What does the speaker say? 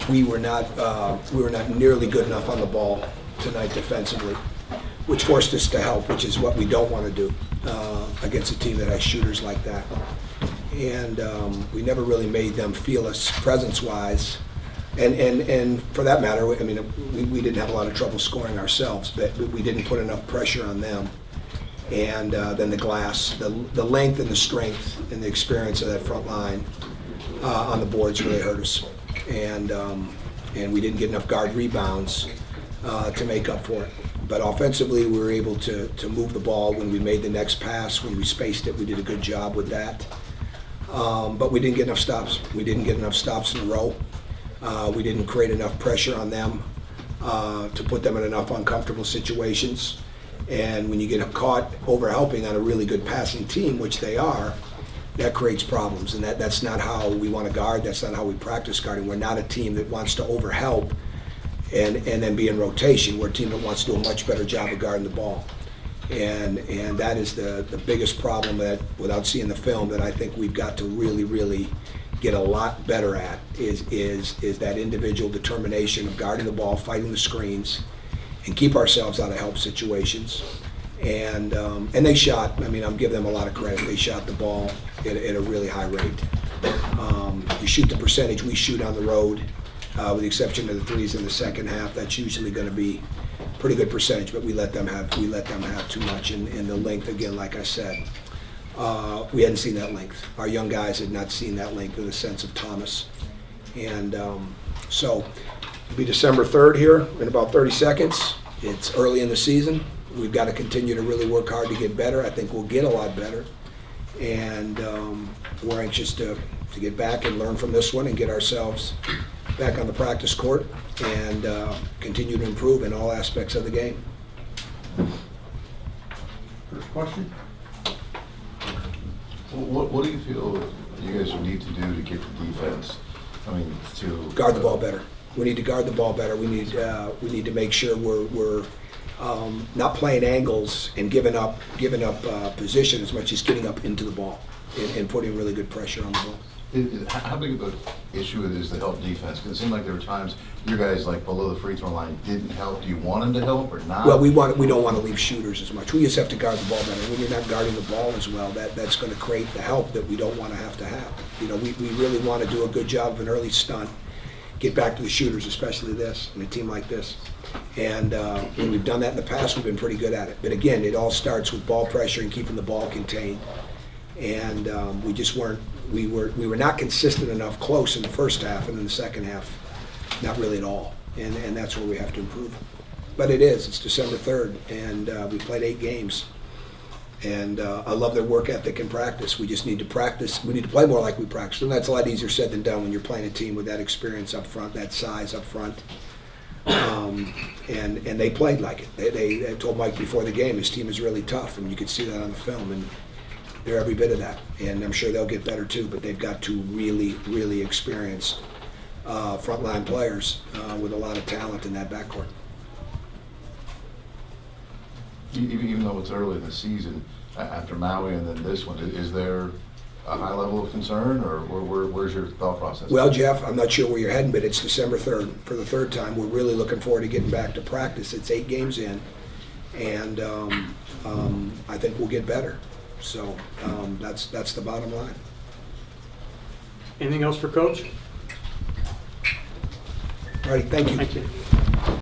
we were not nearly good enough on the ball tonight defensively, which forced us to help, which is what we don't want to do against a team that has shooters like that. And we never really made them feel us presence-wise. And for that matter, I mean, we didn't have a lot of trouble scoring ourselves, but we didn't put enough pressure on them. And then the glass, the length and the strength and the experience of that front line on the boards really hurt us. And we didn't get enough guard rebounds to make up for it. But offensively, we were able to move the ball when we made the next pass. When we spaced it, we did a good job with that. But we didn't get enough stops. We didn't get enough stops in a row. We didn't create enough pressure on them to put them in enough uncomfortable situations. And when you get caught over-helping on a really good passing team, which they are, that creates problems. And that's not how we want to guard. That's not how we practice guarding. We're not a team that wants to over-help and then be in rotation. We're a team that wants to do a much better job of guarding the ball. And that is the biggest problem that, without seeing the film, that I think we've got to really get a lot better at is that individual determination of guarding the ball, fighting the screens, and keep ourselves out of help situations. And they shot, I mean, I'm giving them a lot of credit. They shot the ball at a really high rate. You shoot the percentage we shoot on the road, with the exception of the threes in the second half, that's usually going to be pretty good percentage, but we let them have too much. And the length, again, like I said, we hadn't seen that length. Our young guys had not seen that length in the sense of Thomas. And so it'll be December 3rd here in about 30 seconds. It's early in the season. We've got to continue to really work hard to get better. I think we'll get a lot better. And we're anxious to get back and learn from this one and get ourselves back on the practice court and continue to improve in all aspects of the game. First question? What do you feel you guys need to do to get the defense? I mean, to guard the ball better. We need to guard the ball better. We need to make sure we're not playing angles and giving up position as much as getting up into the ball and putting really good pressure on the ball. How big of an issue it is to help defense? Because it seemed like there were times your guys like below the free throw line didn't help. Do you want them to help or not? Well, we don't want to leave shooters as much. We just have to guard the ball better. When you're not guarding the ball as well, that's going to create the help that we don't want to have. You know, we really want to do a good job of an early stunt, get back to the shooters, especially this, in a team like this. And when we've done that in the past, we've been pretty good at it. But again, it all starts with ball pressure and keeping the ball contained. And we just weren't. We were not consistent enough close in the first half, and in the second half, not really at all. And that's where we have to improve. But it's December 3rd, and we played 8 games. And I love their work ethic and practice. We just need to practice. We need to play more like we practice. And that's a lot easier said than done when you're playing a team with that experience up front, that size up front. And they played like it. They told Mike before the game, his team is really tough, and you could see that on the film. And they're every bit of that, and I'm sure they'll get better too, but they've got 2 really experienced frontline players with a lot of talent in that backcourt. Even though it's early in the season, after Maui and then this one, is there a high level of concern, or where's your thought process? Well, Jeff, I'm not sure where you're heading, but it's December 3rd for the 3rd time. We're really looking forward to getting back to practice. It's 8 games in, and I think we'll get better. So that's the bottom line. Anything else for Coach? All right, thank you. Thank you.